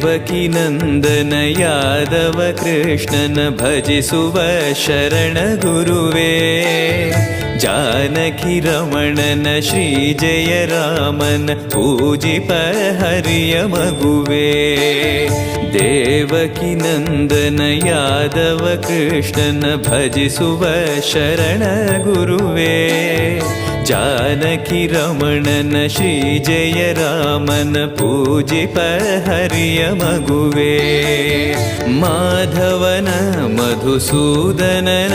ದೇವಕಿ ನಂದನ ಯಾದವ ಕೃಷ್ಣನ ಭಜಿಸುವ ಶರಣ ಗುರುವೇ. ಜಾನಕಿ ರಮಣನ ಶ್ರೀ ಜಯ ರಾಮನ ಪೂಜಿಪ ಹರಿಯ ಮಗುವೇ. ದೇವಕಿ ನಂದನ ಯಾದವ ಕೃಷ್ಣನ ಭಜಿಸುವ ಶರಣ ಗುರುವೇ. ಜಾನಕಿ ರಮಣನ ಶ್ರೀ ಜಯ ರಾಮನ ಪೂಜಿಪ ಹರಿಯ ಮಗುವೇ. ಮಾಧವನ ಮಧುಸೂದನನ